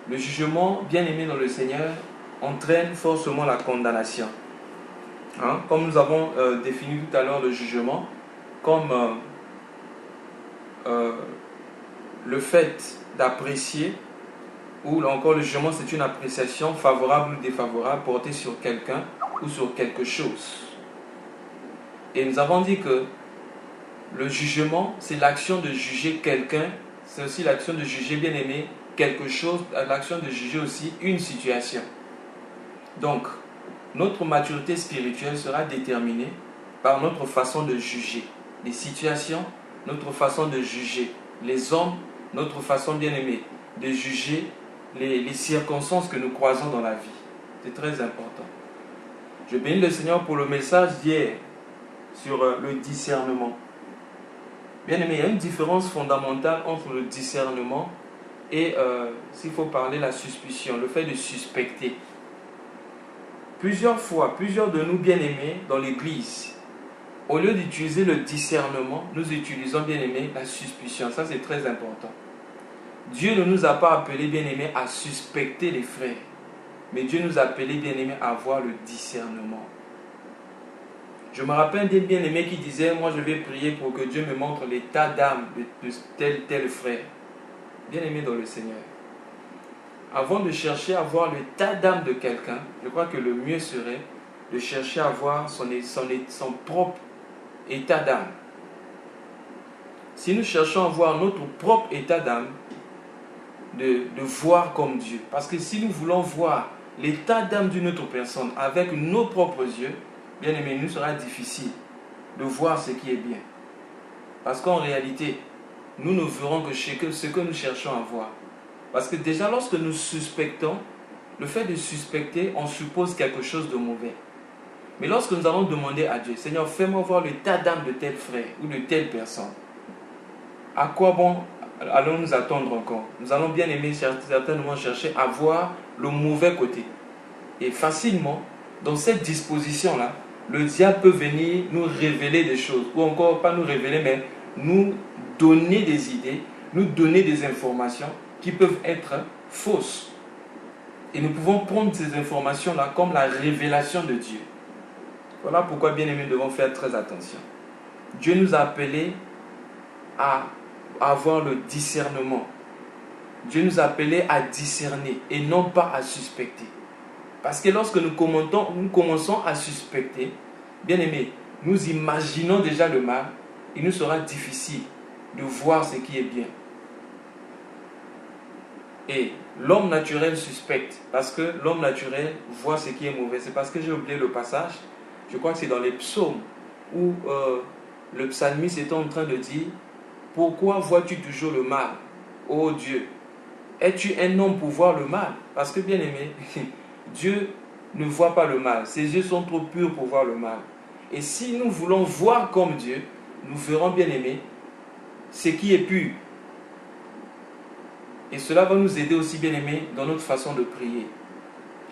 Le jugement, bien aimé dans le Seigneur, entraîne forcément la condamnation. Comme nous avons défini tout à l'heure le jugement, comme le fait d'apprécier, ou encore le jugement, c'est une appréciation favorable ou défavorable portée sur quelqu'un ou sur quelque chose. Et nous avons dit que le jugement, c'est l'action de juger quelqu'un, c'est aussi l'action de juger, bien aimé, quelque chose, l'action de juger aussi une situation. Donc, notre maturité spirituelle sera déterminée par notre façon de juger les situations, notre façon de juger les hommes, notre façon, bien aimé, de juger les circonstances que nous croisons dans la vie. C'est très important. Je bénis le Seigneur pour le message d'hier sur le discernement. Bien aimé, il y a une différence fondamentale entre le discernement et, s'il faut parler, la suspicion, le fait de suspecter. Plusieurs fois, plusieurs de nous, bien aimés, dans l'église, au lieu d'utiliser le discernement, nous utilisons, bien aimé, la suspicion. Ça, c'est très important. Dieu ne nous a pas appelés, bien aimés, à suspecter les frères. Mais Dieu nous a appelés, bien aimés, à avoir le discernement. Je me rappelle d'un bien-aimé qui disait, moi je vais prier pour que Dieu me montre l'état d'âme de tel frère. Bien-aimé dans le Seigneur. Avant de chercher à voir l'état d'âme de quelqu'un, je crois que le mieux serait de chercher à voir son propre état d'âme. Si nous cherchons à voir notre propre état d'âme, de voir comme Dieu. Parce que si nous voulons voir l'état d'âme d'une autre personne avec nos propres yeux, bien aimé, il nous sera difficile de voir ce qui est bien. Parce qu'en réalité, nous ne verrons que ce que nous cherchons à voir. Parce que déjà, lorsque nous suspectons, le fait de suspecter, on suppose quelque chose de mauvais. Mais lorsque nous allons demander à Dieu, Seigneur, fais-moi voir l'état d'âme de tel frère ou de telle personne, à quoi bon allons nous attendre encore? Nous allons bien aimer certainement chercher à voir le mauvais côté. Et facilement, dans cette disposition-là, le diable peut venir nous révéler des choses, ou encore pas nous révéler, mais nous donner des idées, nous donner des informations qui peuvent être fausses. Et nous pouvons prendre ces informations-là comme la révélation de Dieu. Voilà pourquoi, bien aimés, nous devons faire très attention. Dieu nous a appelés à avoir le discernement. Dieu nous a appelés à discerner et non pas à suspecter. Parce que lorsque nous commençons à suspecter, bien aimé, nous imaginons déjà le mal, il nous sera difficile de voir ce qui est bien. Et l'homme naturel suspecte, parce que l'homme naturel voit ce qui est mauvais. C'est parce que j'ai oublié le passage, je crois que c'est dans les psaumes, où le psalmiste est en train de dire, « Pourquoi vois-tu toujours le mal, ô Dieu? Es-tu un homme pour voir le mal ?» Parce que, bien aimé, Dieu ne voit pas le mal. Ses yeux sont trop purs pour voir le mal. Et si nous voulons voir comme Dieu, nous verrons, bien aimé, ce qui est pur. Et cela va nous aider aussi, bien aimé, dans notre façon de prier.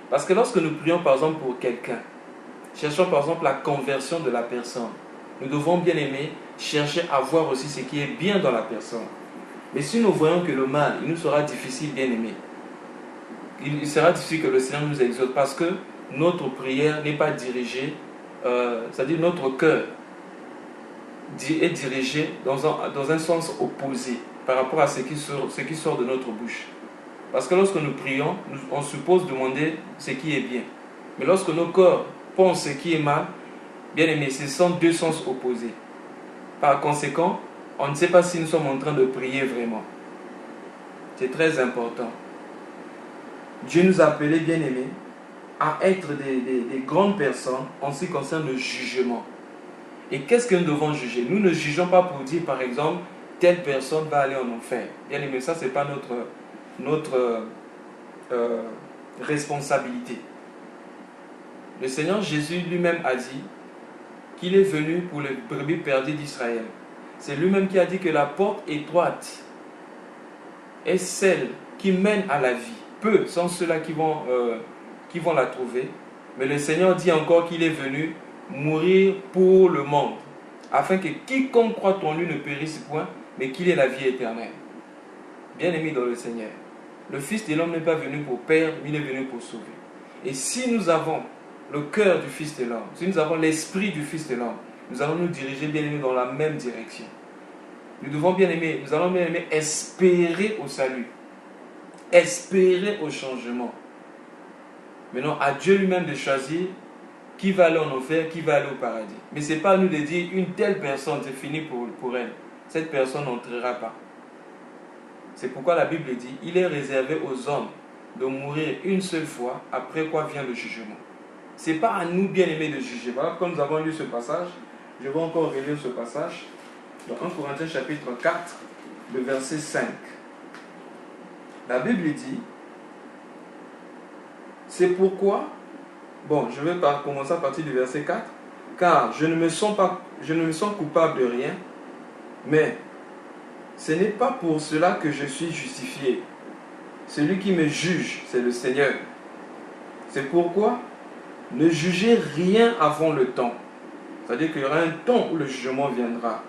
Parce que lorsque nous prions, par exemple, pour quelqu'un, cherchons, par exemple, la conversion de la personne, nous devons, bien aimé, chercher à voir aussi ce qui est bien dans la personne. Mais si nous voyons que le mal, il nous sera difficile, bien aimé. Il sera difficile que le Seigneur nous exauce parce que notre prière n'est pas dirigée, c'est-à-dire notre cœur est dirigé dans un sens opposé par rapport à ce qui sort de notre bouche. Parce que lorsque nous prions, on suppose demander ce qui est bien. Mais lorsque nos corps pensent ce qui est mal, bien aimé, ce sont deux sens opposés. Par conséquent, on ne sait pas si nous sommes en train de prier vraiment. C'est très important. Dieu nous a appelés, bien aimés, à être des grandes personnes en ce qui concerne le jugement. Et qu'est-ce que nous devons juger? Nous ne jugeons pas pour dire, par exemple, telle personne va aller en enfer. Bien aimé, ça, ce n'est pas notre responsabilité. Le Seigneur Jésus lui-même a dit qu'il est venu pour les brebis perdues d'Israël. C'est lui-même qui a dit que la porte étroite est celle qui mène à la vie. Peu sont ceux-là qui vont la trouver. Mais le Seigneur dit encore qu'il est venu mourir pour le monde, afin que quiconque croit en lui ne périsse point, mais qu'il ait la vie éternelle. Bien-aimé dans le Seigneur, Le Fils de l'homme n'est pas venu pour perdre, mais il est venu pour sauver. Et si nous avons le cœur du Fils de l'homme, si nous avons l'esprit du Fils de l'homme, nous allons nous diriger, bien aimés, dans la même direction. Nous devons, bien aimer, nous allons, bien aimer, espérer au salut, espérer au changement. Maintenant, à Dieu lui-même de choisir qui va aller en enfer, qui va aller au paradis. Mais ce n'est pas à nous de dire une telle personne, c'est fini pour elle. Cette personne n'entrera pas. C'est pourquoi la Bible dit, il est réservé aux hommes de mourir une seule fois, après quoi vient le jugement. Ce n'est pas à nous, bien aimés, de juger. Voilà, comme nous avons lu ce passage, je vais encore relire ce passage. Dans 1 Corinthiens chapitre 4, le verset 5. La Bible dit, c'est pourquoi, bon, je vais commencer à partir du verset 4, car je ne me sens coupable de rien, mais ce n'est pas pour cela que je suis justifié. Celui qui me juge, c'est le Seigneur. C'est pourquoi ne jugez rien avant le temps. C'est-à-dire qu'il y aura un temps où le jugement viendra.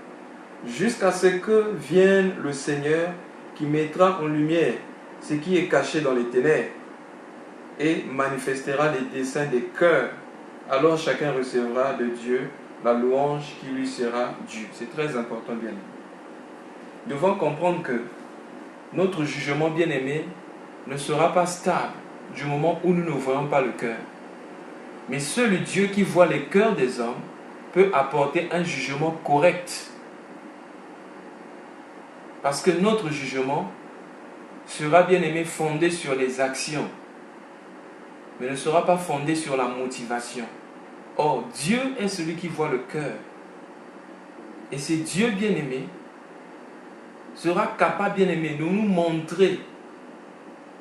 Jusqu'à ce que vienne le Seigneur qui mettra en lumière ce qui est caché dans les ténèbres et manifestera les desseins des cœurs. Alors chacun recevra de Dieu la louange qui lui sera due. C'est très important, bien aimé. Nous devons comprendre que notre jugement, bien aimé, ne sera pas stable du moment où nous ne voyons pas le cœur. Mais seul Dieu qui voit les cœurs des hommes peut apporter un jugement correct. Parce que notre jugement sera, bien aimé, fondé sur les actions, mais ne sera pas fondé sur la motivation. Or, Dieu est celui qui voit le cœur. Et c'est Dieu, bien aimé, sera capable, bien aimé, de nous montrer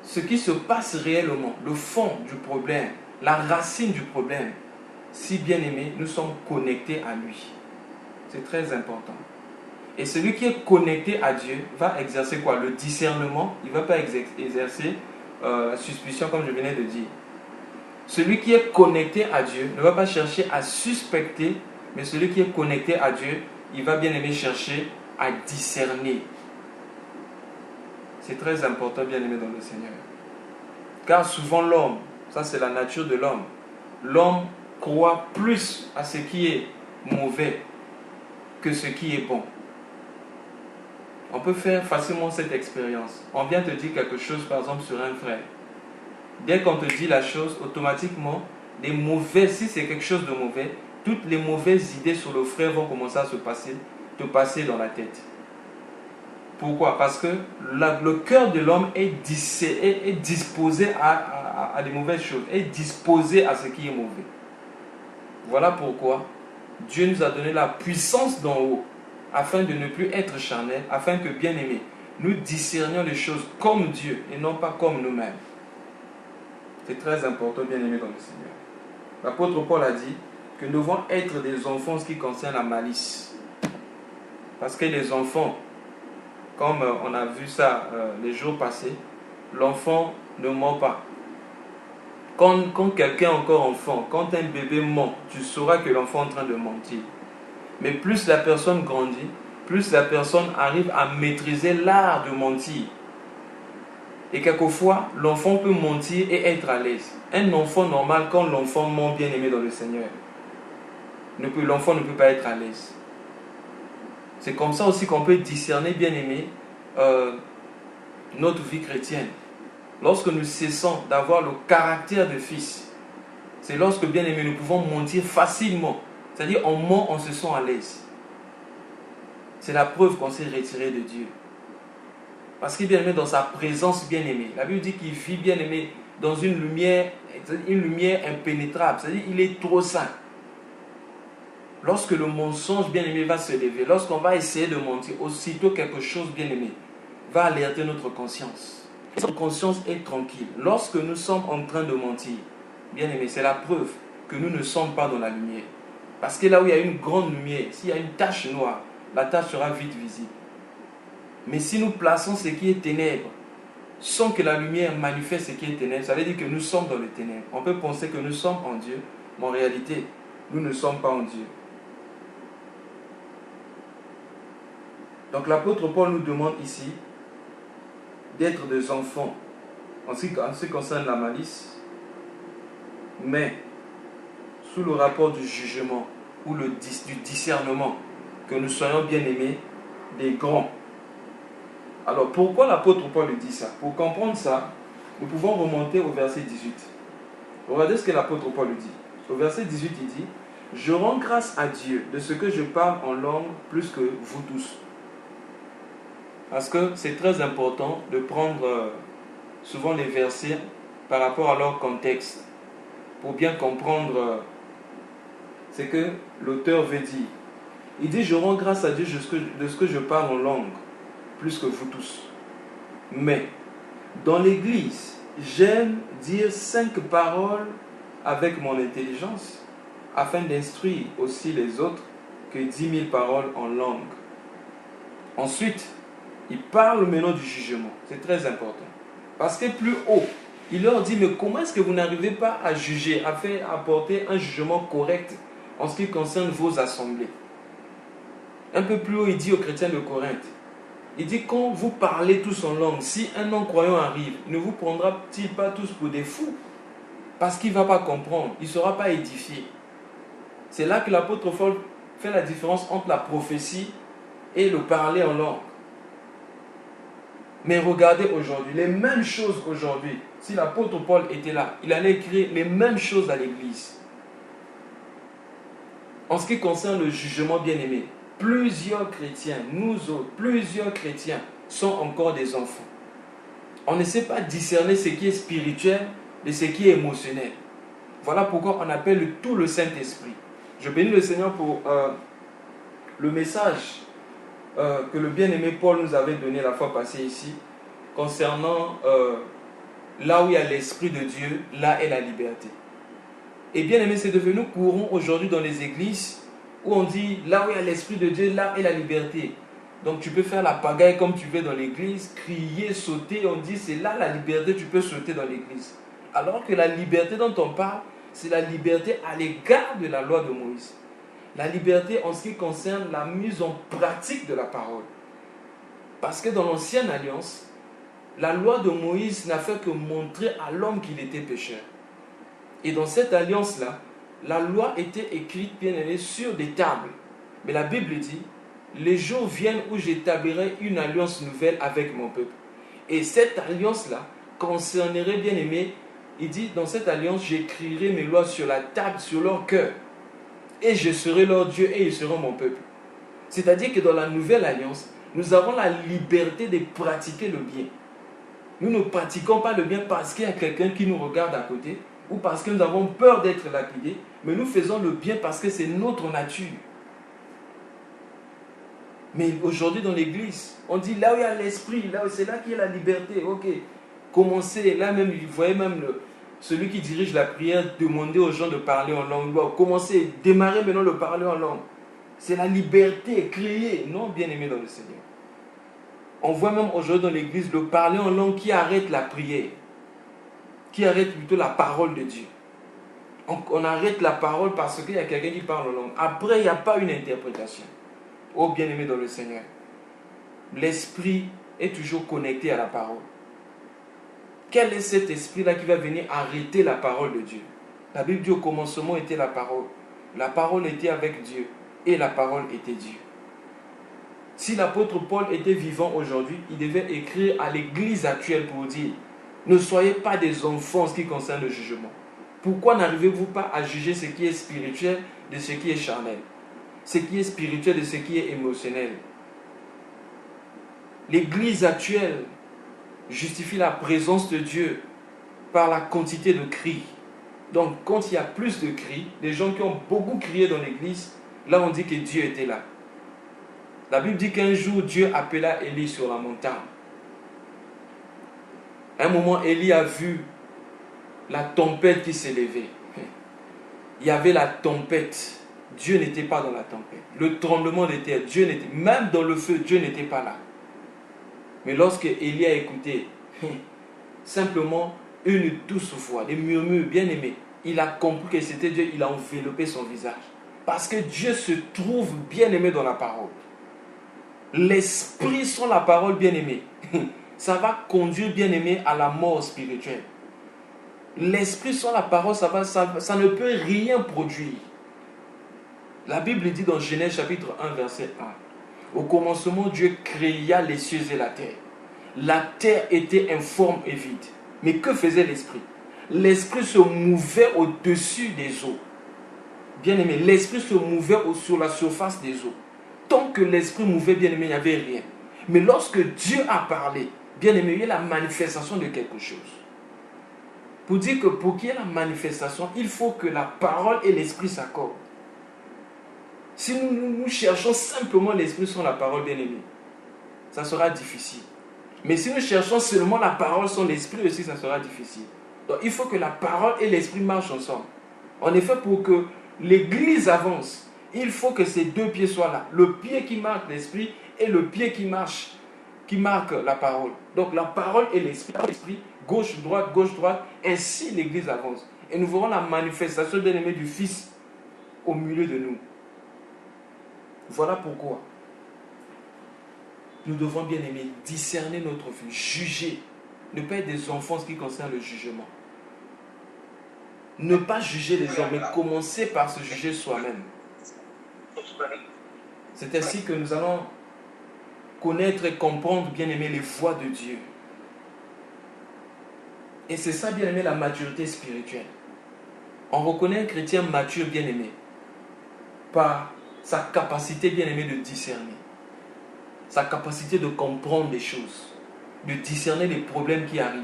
ce qui se passe réellement, le fond du problème, la racine du problème, si, bien aimé, nous sommes connectés à lui. C'est très important. Et celui qui est connecté à Dieu va exercer quoi? Le discernement. Il ne va pas exercer la suspicion, comme je venais de dire. Celui qui est connecté à Dieu ne va pas chercher à suspecter, mais celui qui est connecté à Dieu, il va bien aimer chercher à discerner. C'est très important, bien aimé dans le Seigneur. Car souvent l'homme, ça c'est la nature de l'homme, l'homme croit plus à ce qui est mauvais que ce qui est bon. On peut faire facilement cette expérience. On vient te dire quelque chose, par exemple, sur un frère. Dès qu'on te dit la chose, automatiquement, les mauvais, si c'est quelque chose de mauvais, toutes les mauvaises idées sur le frère vont commencer à te passer dans la tête. Pourquoi? Parce que le cœur de l'homme est disposé à des mauvaises choses, est disposé à ce qui est mauvais. Voilà pourquoi Dieu nous a donné la puissance d'en haut, afin de ne plus être charnel, afin que, bien aimés, nous discernions les choses comme Dieu et non pas comme nous-mêmes. C'est très important, bien aimé dans le Seigneur. L'apôtre Paul a dit que nous devons être des enfants en ce qui concerne la malice. Parce que les enfants, comme on a vu ça les jours passés, l'enfant ne ment pas. Quand quelqu'un est encore enfant, quand un bébé ment, tu sauras que l'enfant est en train de mentir. Mais plus la personne grandit, plus la personne arrive à maîtriser l'art de mentir. Et quelquefois, l'enfant peut mentir et être à l'aise. Un enfant normal, quand l'enfant ment, bien aimé dans le Seigneur, l'enfant ne peut pas être à l'aise. C'est comme ça aussi qu'on peut discerner, bien aimé, notre vie chrétienne. Lorsque nous cessons d'avoir le caractère de fils, c'est lorsque, bien aimé, nous pouvons mentir facilement. C'est-à-dire, on ment, on se sent à l'aise. C'est la preuve qu'on s'est retiré de Dieu. Parce qu'il est bien aimé dans sa présence, bien aimé. La Bible dit qu'il vit, bien aimé, dans une lumière impénétrable. C'est-à-dire, il est trop saint. Lorsque le mensonge, bien aimé, va se lever, lorsqu'on va essayer de mentir, aussitôt quelque chose, bien aimé, va alerter notre conscience. Notre conscience est tranquille. Lorsque nous sommes en train de mentir, bien aimé, c'est la preuve que nous ne sommes pas dans la lumière. Parce que là où il y a une grande lumière, s'il y a une tache noire, la tache sera vite visible. Mais si nous plaçons ce qui est ténèbres, sans que la lumière manifeste ce qui est ténèbres, ça veut dire que nous sommes dans les ténèbres. On peut penser que nous sommes en Dieu, mais en réalité, nous ne sommes pas en Dieu. Donc l'apôtre Paul nous demande ici d'être des enfants en ce qui concerne la malice, mais sous le rapport du jugement ou du discernement, que nous soyons bien aimés des grands. Alors pourquoi l'apôtre Paul dit ça? Pour comprendre ça, nous pouvons remonter au verset 18. Regardez ce que l'apôtre Paul dit. Au verset 18, il dit: je rends grâce à Dieu de ce que je parle en langue plus que vous tous. Parce que c'est très important de prendre souvent les versets par rapport à leur contexte pour bien comprendre ce que l'auteur veut dire. Il dit: je rends grâce à Dieu de ce que je parle en langue plus que vous tous. Mais dans l'église, j'aime dire 5 paroles avec mon intelligence, afin d'instruire aussi les autres, que 10 000 paroles en langue. Ensuite, il parle maintenant du jugement. C'est très important. Parce que plus haut, il leur dit: mais comment est-ce que vous n'arrivez pas à juger, à apporter un jugement correct en ce qui concerne vos assemblées? Un peu plus haut, il dit aux chrétiens de Corinthe, il dit: quand vous parlez tous en langue, si un non-croyant arrive, ne vous prendra-t-il pas tous pour des fous? Parce qu'il ne va pas comprendre, il ne sera pas édifié. C'est là que l'apôtre Paul fait la différence entre la prophétie et le parler en langue. Mais regardez aujourd'hui, les mêmes choses aujourd'hui. Si l'apôtre Paul était là, il allait écrire les mêmes choses à l'église. En ce qui concerne le jugement, bien-aimé, plusieurs chrétiens, nous autres, plusieurs chrétiens sont encore des enfants. On ne sait pas discerner ce qui est spirituel de ce qui est émotionnel. Voilà pourquoi on appelle tout le Saint-Esprit. Je bénis le Seigneur pour le message que le bien-aimé Paul nous avait donné la fois passée ici, concernant là où il y a l'Esprit de Dieu, là est la liberté. Et bien-aimé, c'est devenu courant aujourd'hui dans les églises où on dit: là où il y a l'Esprit de Dieu, là est la liberté. Donc tu peux faire la pagaille comme tu veux dans l'église, crier, sauter, on dit c'est là la liberté, tu peux sauter dans l'église. Alors que la liberté dont on parle, c'est la liberté à l'égard de la loi de Moïse. La liberté en ce qui concerne la mise en pratique de la parole. Parce que dans l'ancienne alliance, la loi de Moïse n'a fait que montrer à l'homme qu'il était pécheur. Et dans cette alliance-là, la loi était écrite, bien aimée, sur des tables. Mais la Bible dit: les jours viennent où j'établirai une alliance nouvelle avec mon peuple. Et cette alliance-là concernerait, bien aimé, il dit: dans cette alliance, j'écrirai mes lois sur la table, sur leur cœur. Et je serai leur Dieu et ils seront mon peuple. C'est-à-dire que dans la nouvelle alliance, nous avons la liberté de pratiquer le bien. Nous ne pratiquons pas le bien parce qu'il y a quelqu'un qui nous regarde à côté ou parce que nous avons peur d'être lapidés, mais nous faisons le bien parce que c'est notre nature. Mais aujourd'hui dans l'église, on dit là où il y a l'esprit, c'est là qu'il y a la liberté. Ok, commencez, là même, vous voyez même celui qui dirige la prière demander aux gens de parler en langue. Commencez, démarrez maintenant le parler en langue. C'est la liberté, crier. Non, bien aimé dans le Seigneur. On voit même aujourd'hui dans l'église le parler en langue qui arrête la prière, qui arrête plutôt la parole de Dieu. On arrête la parole parce qu'il y a quelqu'un qui parle en langue. Après, il n'y a pas une interprétation. Oh bien-aimé dans le Seigneur, l'esprit est toujours connecté à la parole. Quel est cet esprit-là qui va venir arrêter la parole de Dieu? La Bible dit: au commencement était la parole. La parole était avec Dieu et la parole était Dieu. Si l'apôtre Paul était vivant aujourd'hui, il devait écrire à l'église actuelle pour dire: ne soyez pas des enfants en ce qui concerne le jugement. Pourquoi n'arrivez-vous pas à juger ce qui est spirituel de ce qui est charnel? Ce qui est spirituel de ce qui est émotionnel. L'église actuelle justifie la présence de Dieu par la quantité de cris. Donc quand il y a plus de cris, des gens qui ont beaucoup crié dans l'église, là on dit que Dieu était là. La Bible dit qu'un jour Dieu appela Élie sur la montagne. À un moment, Élie a vu la tempête qui s'élevait. Il y avait la tempête. Dieu n'était pas dans la tempête. Le tremblement de terre, Dieu n'était, même dans le feu, Dieu n'était pas là. Mais lorsque Élie a écouté, simplement une douce voix, des murmures bien aimés, il a compris que c'était Dieu, il a enveloppé son visage. Parce que Dieu se trouve bien aimé dans la parole. L'esprit sont la parole bien aimée. ça va conduire, bien aimé, à la mort spirituelle. L'esprit sans la parole, ça ne peut rien produire. La Bible dit dans Genèse chapitre 1, verset 1. Au commencement, Dieu créa les cieux et la terre. La terre était informe et vide. Mais que faisait l'esprit? L'esprit se mouvait au-dessus des eaux. Bien aimé, l'esprit se mouvait sur la surface des eaux. Tant que l'esprit mouvait, bien aimé, il n'y avait rien. Mais lorsque Dieu a parlé, bien aimé, il y a la manifestation de quelque chose. Pour dire que pour qu'il y ait la manifestation, il faut que la parole et l'esprit s'accordent. Si nous cherchons simplement l'esprit sans la parole, bien aimé, ça sera difficile. Mais si nous cherchons seulement la parole sans l'esprit aussi, ça sera difficile. Donc il faut que la parole et l'esprit marchent ensemble. En effet, pour que l'église avance, il faut que ces deux pieds soient là. Le pied qui marque l'esprit et le pied qui marque la parole. Donc la parole et l'esprit, gauche, droite, ainsi l'église avance. Et nous verrons la manifestation, bien aimé, du Fils au milieu de nous. Voilà pourquoi nous devons, bien aimer, discerner notre vie, juger, ne pas être des enfants en ce qui concerne le jugement. Ne pas juger les hommes, mais commencer par se juger soi-même. C'est ainsi que nous allons connaître et comprendre, bien aimé, les voies de Dieu. Et c'est ça, bien aimé, la maturité spirituelle. On reconnaît un chrétien mature, bien aimé, par sa capacité, bien aimé, de discerner. Sa capacité de comprendre les choses, de discerner les problèmes qui arrivent.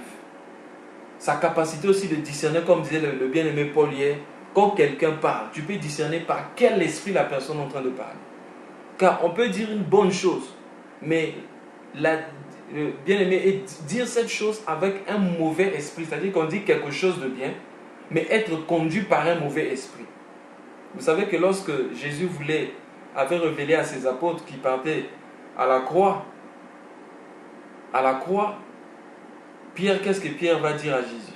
Sa capacité aussi de discerner, comme disait le bien-aimé Paul hier, quand quelqu'un parle, tu peux discerner par quel esprit la personne est en train de parler. Car on peut dire une bonne chose, mais bien-aimé est dire cette chose avec un mauvais esprit, c'est-à-dire qu'on dit quelque chose de bien, mais être conduit par un mauvais esprit. Vous savez que lorsque Jésus avait révélé à ses apôtres qui partaient à la croix, Pierre, qu'est-ce que Pierre va dire à Jésus?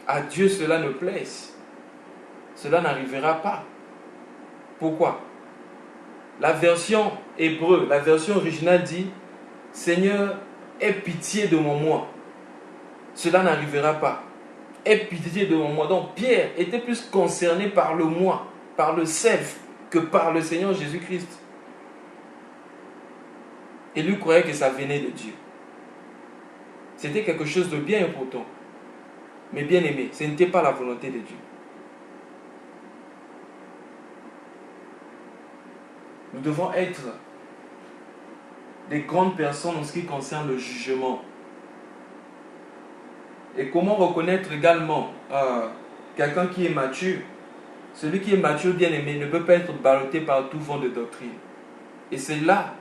À Dieu cela ne plaise. Cela n'arrivera pas. Pourquoi? La version hébreu, la version originale dit, Seigneur, aie pitié de mon moi. Cela n'arrivera pas. Aie pitié de mon moi. Donc Pierre était plus concerné par le moi, par le self, que par le Seigneur Jésus-Christ. Et lui croyait que ça venait de Dieu. C'était quelque chose de bien important. Mais bien aimé, ce n'était pas la volonté de Dieu. Nous devons être des grandes personnes en ce qui concerne le jugement. Et comment reconnaître également quelqu'un qui est mature? Celui qui est mature, bien aimé, ne peut pas être ballotté par tout vent de doctrine. Et c'est là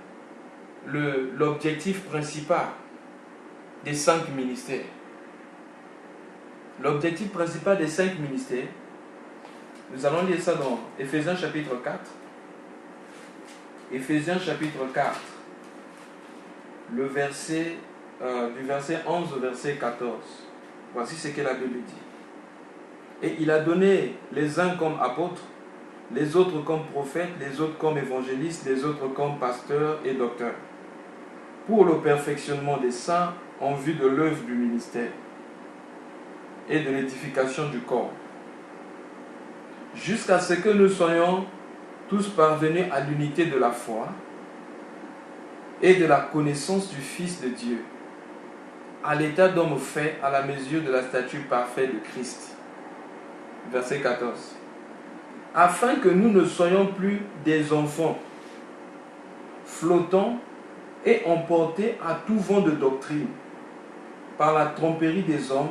l'objectif principal des 5 ministères. L'objectif principal des 5 ministères, nous allons lire ça dans Éphésiens chapitre 4. Éphésiens chapitre 4, du verset 11 au verset 14. Voici ce que la Bible dit. Et il a donné les uns comme apôtres, les autres comme prophètes, les autres comme évangélistes, les autres comme pasteurs et docteurs, pour le perfectionnement des saints en vue de l'œuvre du ministère et de l'édification du corps, jusqu'à ce que nous soyons tous parvenus à l'unité de la foi et de la connaissance du Fils de Dieu, à l'état d'homme fait à la mesure de la stature parfaite de Christ. Verset 14. Afin que nous ne soyons plus des enfants flottants et emportés à tout vent de doctrine, par la tromperie des hommes,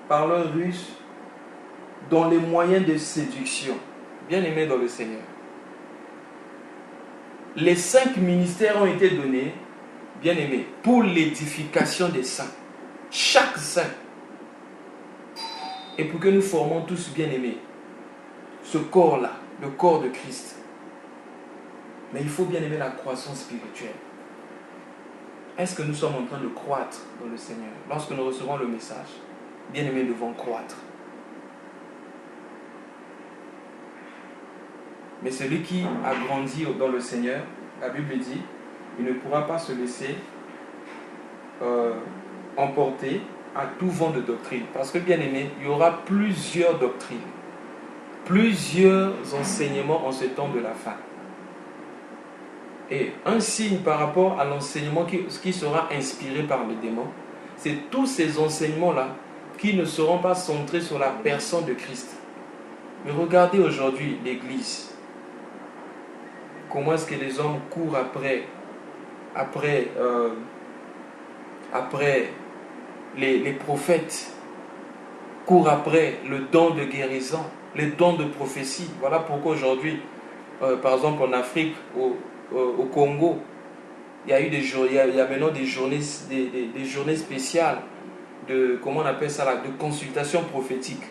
par leur ruse, dans les moyens de séduction. Bien-aimés dans le Seigneur. Les 5 ministères ont été donnés, bien-aimés, pour l'édification des saints. Chaque saint. Et pour que nous formons tous, bien-aimés, ce corps-là, le corps de Christ. Mais il faut bien aimer la croissance spirituelle. Est-ce que nous sommes en train de croître dans le Seigneur? Lorsque nous recevons le message, bien-aimés, nous devons croître. Mais celui qui a grandi dans le Seigneur, la Bible dit, il ne pourra pas se laisser emporté à tout vent de doctrine. Parce que, bien aimé, il y aura plusieurs doctrines, plusieurs enseignements en ce temps de la fin. Et un signe par rapport à l'enseignement qui sera inspiré par le démon, c'est tous ces enseignements-là qui ne seront pas centrés sur la personne de Christ. Mais regardez aujourd'hui l'Église. Comment est-ce que les hommes courent après les prophètes, courent après le don de guérison, les dons de prophétie. Voilà pourquoi aujourd'hui, par exemple en Afrique, au Congo, il y a eu il y a maintenant des journées spéciales de, comment on appelle ça là, de consultation prophétique.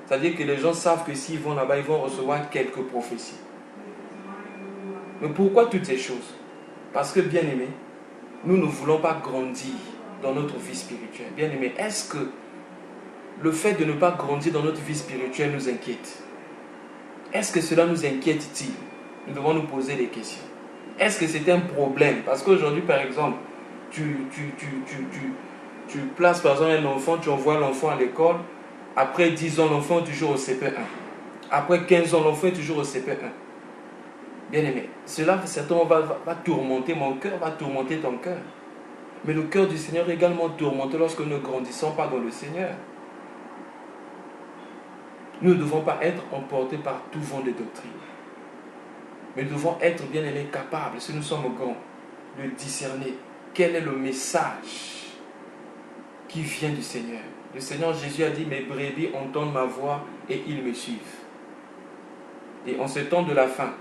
C'est-à-dire que les gens savent que s'ils vont là-bas, ils vont recevoir quelques prophéties. Mais pourquoi toutes ces choses? Parce que, bien aimé, nous ne voulons pas grandir dans notre vie spirituelle. Bien aimé, est-ce que le fait de ne pas grandir dans notre vie spirituelle nous inquiète? Est-ce que cela nous inquiète-t-il? Nous devons nous poser des questions. Est-ce que c'est un problème? Parce qu'aujourd'hui, par exemple, tu places par exemple un enfant, tu envoies l'enfant à l'école. Après 10 ans, l'enfant est toujours au CP1. Après 15 ans, l'enfant est toujours au CP1. Bien aimé, cela certainement va tourmenter mon cœur, va tourmenter ton cœur. Mais le cœur du Seigneur est également tourmenté lorsque nous ne grandissons pas dans le Seigneur. Nous ne devons pas être emportés par tout vent de doctrine. Mais nous devons être, bien aimés, capables, si nous sommes grands, de discerner quel est le message qui vient du Seigneur. Le Seigneur Jésus a dit, mes brebis entendent ma voix et ils me suivent. Et en ce temps de la fin,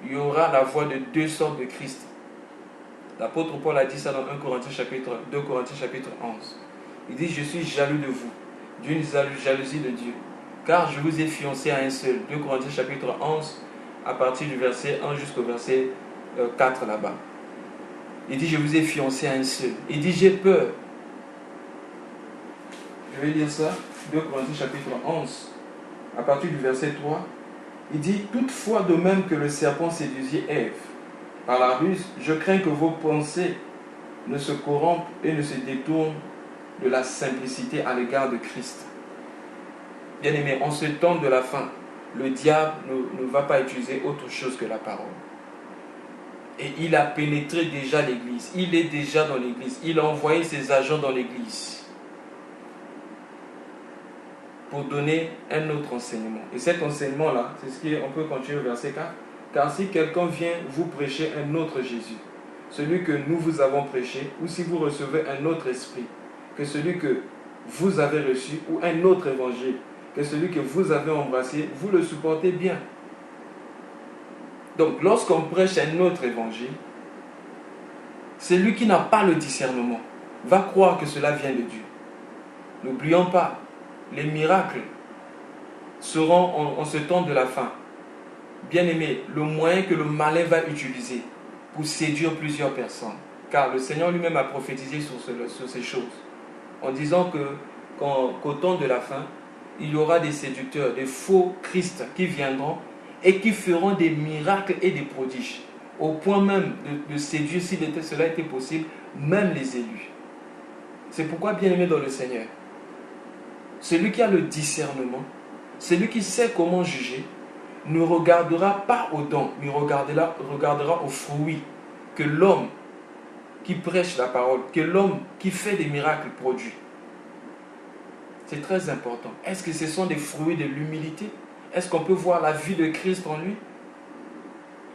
il y aura la voix de deux sortes de Christ. L'apôtre Paul a dit ça dans 2 Corinthiens chapitre 11. Il dit, je suis jaloux de vous, d'une jalousie de Dieu, car je vous ai fiancé à un seul. 2 Corinthiens chapitre 11, à partir du verset 1 jusqu'au verset 4 là-bas. Il dit, je vous ai fiancé à un seul. Il dit, j'ai peur. Je vais lire ça, 2 Corinthiens chapitre 11, à partir du verset 3. Il dit, toutefois, de même que le serpent séduisit Ève par la ruse, je crains que vos pensées ne se corrompent et ne se détournent de la simplicité à l'égard de Christ. Bien aimé, en ce temps de la fin, le diable ne va pas utiliser autre chose que la parole. Et il a pénétré déjà l'église. Il est déjà dans l'église. Il a envoyé ses agents dans l'église pour donner un autre enseignement. Et cet enseignement-là, c'est ce qu'on peut continuer au verset 4. Car si quelqu'un vient vous prêcher un autre Jésus, celui que nous vous avons prêché, ou si vous recevez un autre esprit que celui que vous avez reçu, ou un autre évangile que celui que vous avez embrassé, vous le supportez bien. Donc, lorsqu'on prêche un autre évangile, celui qui n'a pas le discernement va croire que cela vient de Dieu. N'oublions pas, les miracles seront en ce temps de la fin. Bien aimé, le moyen que le malin va utiliser pour séduire plusieurs personnes. Car le Seigneur lui-même a prophétisé sur ces choses. En disant qu'au temps de la fin, il y aura des séducteurs, des faux Christ qui viendront et qui feront des miracles et des prodiges. Au point même de séduire, si cela était possible, même les élus. C'est pourquoi, bien aimé dans le Seigneur, celui qui a le discernement, celui qui sait comment juger, ne regardera pas aux dons, mais regardera aux fruits que l'homme qui prêche la parole, que l'homme qui fait des miracles produit. C'est très important. Est-ce que ce sont des fruits de l'humilité? Est-ce qu'on peut voir la vie de Christ en lui?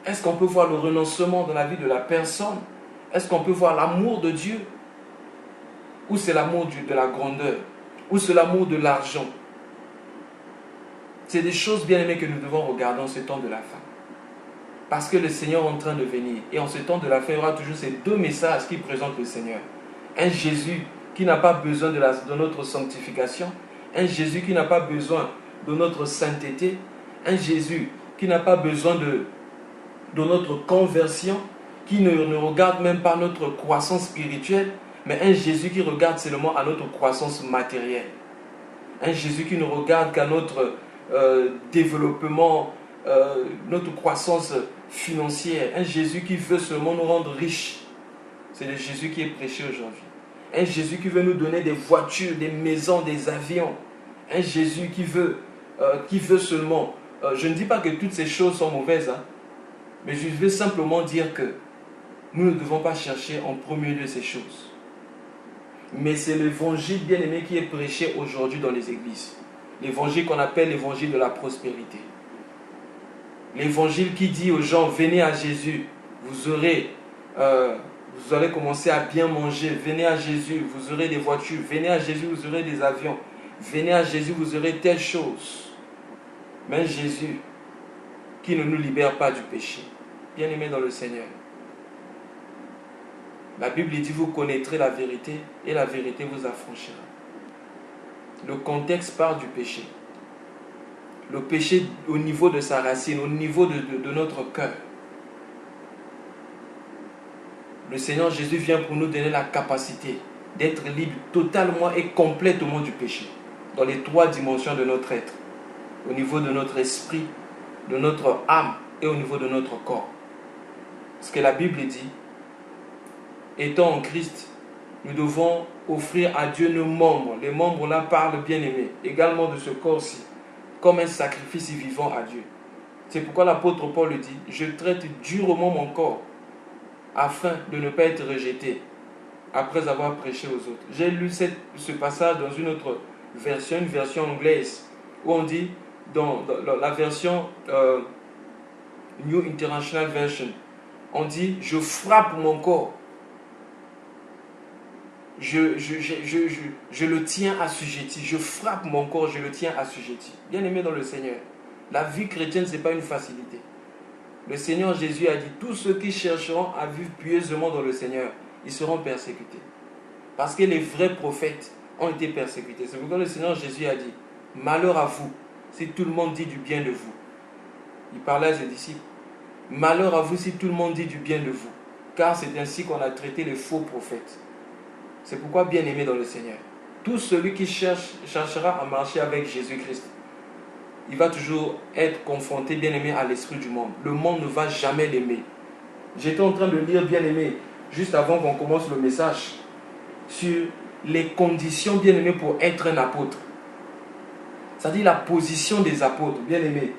Est-ce qu'on peut voir le renoncement dans la vie de la personne? Est-ce qu'on peut voir l'amour de Dieu? Ou c'est l'amour de la grandeur? Ou c'est l'amour de l'argent? C'est des choses bien aimées que nous devons regarder en ce temps de la fin. Parce que le Seigneur est en train de venir. Et en ce temps de la fin, il y aura toujours ces deux messages qui présentent le Seigneur. Un Jésus qui n'a pas besoin de notre sanctification. Un Jésus qui n'a pas besoin de notre sainteté. Un Jésus qui n'a pas besoin de notre conversion. Qui ne regarde même pas notre croissance spirituelle. Mais un Jésus qui regarde seulement à notre croissance matérielle. Un Jésus qui ne regarde qu'à notre développement, notre croissance financière. Un Jésus qui veut seulement nous rendre riches. C'est le Jésus qui est prêché aujourd'hui. Un Jésus qui veut nous donner des voitures, des maisons, des avions. Un Jésus qui veut seulement... je ne dis pas que toutes ces choses sont mauvaises, hein, mais je veux simplement dire que nous ne devons pas chercher en premier lieu ces choses. Mais c'est l'évangile bien-aimé qui est prêché aujourd'hui dans les églises. L'évangile qu'on appelle l'évangile de la prospérité. L'évangile qui dit aux gens, venez à Jésus, vous allez commencer à bien manger. Venez à Jésus, vous aurez des voitures. Venez à Jésus, vous aurez des avions. Venez à Jésus, vous aurez telle chose. Mais Jésus qui ne nous libère pas du péché. Bien-aimé dans le Seigneur. La Bible dit, vous connaîtrez la vérité et la vérité vous affranchira. Le contexte parle du péché. Le péché au niveau de sa racine, au niveau de notre cœur. Le Seigneur Jésus vient pour nous donner la capacité d'être libre totalement et complètement du péché. Dans les 3 dimensions de notre être. Au niveau de notre esprit, de notre âme et au niveau de notre corps. Ce que la Bible dit, étant en Christ, nous devons offrir à Dieu nos membres. Les membres là parlent bien-aimés, également de ce corps-ci, comme un sacrifice vivant à Dieu. C'est pourquoi l'apôtre Paul le dit, je traite durement mon corps, afin de ne pas être rejeté, après avoir prêché aux autres. J'ai lu ce passage dans une autre version, une version anglaise, où on dit, dans la version New International Version, on dit, je frappe mon corps. Je le tiens assujetti. Je frappe mon corps, je le tiens assujetti. Bien-aimé dans le Seigneur, la vie chrétienne, ce n'est pas une facilité. Le Seigneur Jésus a dit, tous ceux qui chercheront à vivre pieusement dans le Seigneur, ils seront persécutés. Parce que les vrais prophètes ont été persécutés. C'est pourquoi le Seigneur Jésus a dit, malheur à vous, si tout le monde dit du bien de vous. Il parlait à ses disciples. Malheur à vous si tout le monde dit du bien de vous. Car c'est ainsi qu'on a traité les faux prophètes. C'est pourquoi, bien-aimé dans le Seigneur, tout celui qui cherchera à marcher avec Jésus-Christ, il va toujours être confronté, bien-aimé, à l'esprit du monde. Le monde ne va jamais l'aimer. J'étais en train de lire, bien-aimé, juste avant qu'on commence le message, sur les conditions, bien-aimé, pour être un apôtre. C'est-à-dire la position des apôtres, bien-aimé.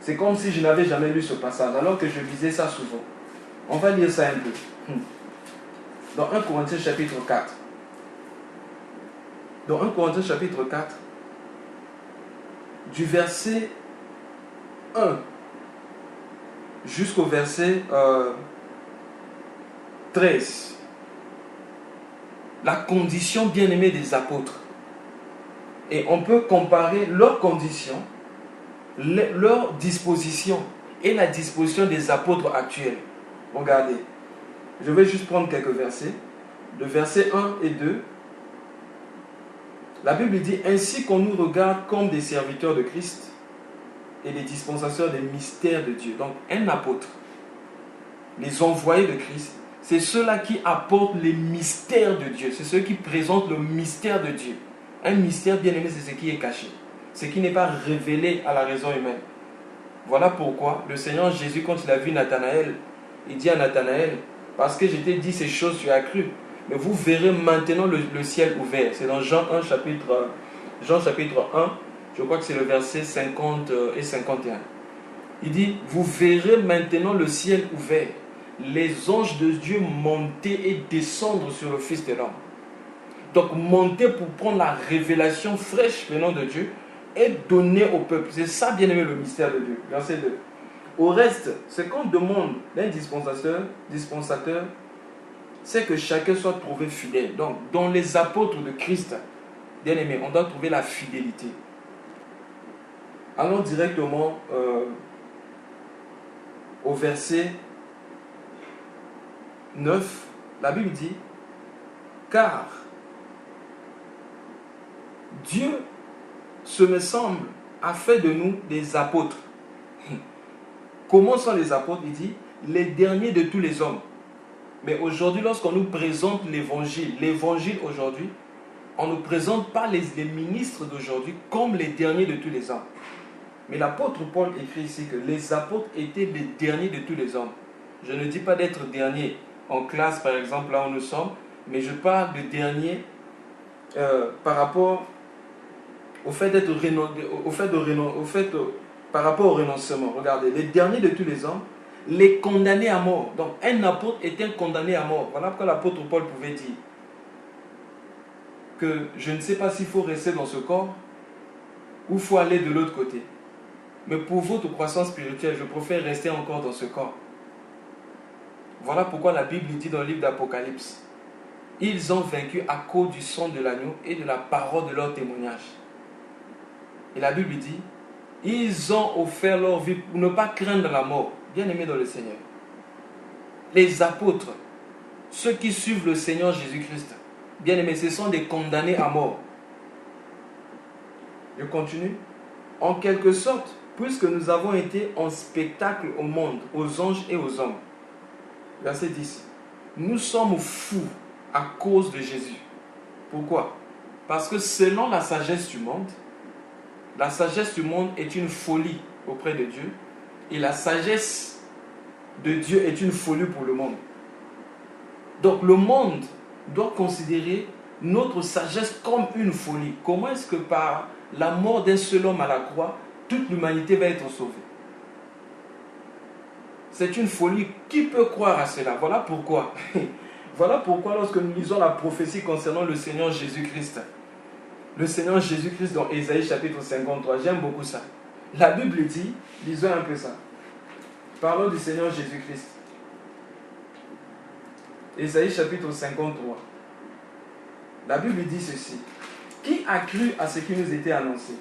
C'est comme si je n'avais jamais lu ce passage, alors que je lisais ça souvent. On va lire ça un peu. Dans 1 Corinthiens chapitre 4. Dans 1 Corinthiens chapitre 4, du verset 1 jusqu'au verset 13. La condition bien-aimée des apôtres. Et on peut comparer leurs conditions, leur disposition et la disposition des apôtres actuels. Regardez. Je vais juste prendre quelques versets. Le verset 1 et 2. La Bible dit, ainsi qu'on nous regarde comme des serviteurs de Christ et des dispensateurs des mystères de Dieu. Donc, un apôtre, les envoyés de Christ, c'est ceux-là qui apportent les mystères de Dieu. C'est ceux qui présentent le mystère de Dieu. Un mystère, bien aimé, c'est ce qui est caché. Ce qui n'est pas révélé à la raison humaine. Voilà pourquoi le Seigneur Jésus, quand il a vu Nathanaël, il dit à Nathanaël, parce que je t'ai dit ces choses, tu as cru. Mais vous verrez maintenant le ciel ouvert. C'est dans Jean chapitre 1, je crois que c'est le verset 50 et 51. Il dit, vous verrez maintenant le ciel ouvert, les anges de Dieu monter et descendre sur le Fils de l'homme. Donc monter pour prendre la révélation fraîche venant de Dieu et donner au peuple. C'est ça, bien aimé, le mystère de Dieu. Verset 2. Au reste, ce qu'on demande d'un dispensateur, c'est que chacun soit trouvé fidèle. Donc, dans les apôtres de Christ, bien aimé, on doit trouver la fidélité. Allons directement au verset 9. La Bible dit, car Dieu, ce me semble, a fait de nous des apôtres. Comment sont les apôtres? Il dit, les derniers de tous les hommes. Mais aujourd'hui, lorsqu'on nous présente l'évangile aujourd'hui, on ne présente pas les ministres d'aujourd'hui comme les derniers de tous les hommes. Mais l'apôtre Paul écrit ici que les apôtres étaient les derniers de tous les hommes. Je ne dis pas d'être dernier en classe, par exemple, là où nous sommes, Mais je parle de dernier par rapport au fait d'être par rapport au renoncement. Regardez, les derniers de tous les hommes, les condamnés à mort. Donc, un apôtre était condamné à mort. Voilà pourquoi l'apôtre Paul pouvait dire que je ne sais pas s'il faut rester dans ce corps ou il faut aller de l'autre côté. Mais pour votre croissance spirituelle, je préfère rester encore dans ce corps. Voilà pourquoi la Bible dit dans le livre d'Apocalypse, ils ont vaincu à cause du sang de l'agneau et de la parole de leur témoignage. Et la Bible dit, ils ont offert leur vie pour ne pas craindre la mort. Bien-aimés dans le Seigneur. Les apôtres, ceux qui suivent le Seigneur Jésus-Christ, bien-aimés, ce sont des condamnés à mort. Je continue. En quelque sorte, puisque nous avons été en spectacle au monde, aux anges et aux hommes. Verset 10. Nous sommes fous à cause de Jésus. Pourquoi? Parce que selon la sagesse du monde est une folie auprès de Dieu et la sagesse de Dieu est une folie pour le monde. Donc le monde doit considérer notre sagesse comme une folie. Comment est-ce que par la mort d'un seul homme à la croix, toute l'humanité va être sauvée? C'est une folie. Qui peut croire à cela? Voilà pourquoi. Voilà pourquoi lorsque nous lisons la prophétie concernant le Seigneur Jésus-Christ, le Seigneur Jésus-Christ dans Ésaïe chapitre 53, j'aime beaucoup ça. La Bible dit, lisons un peu ça. Parlons du Seigneur Jésus-Christ. Ésaïe chapitre 53. La Bible dit ceci. Qui a cru à ce qui nous était annoncé?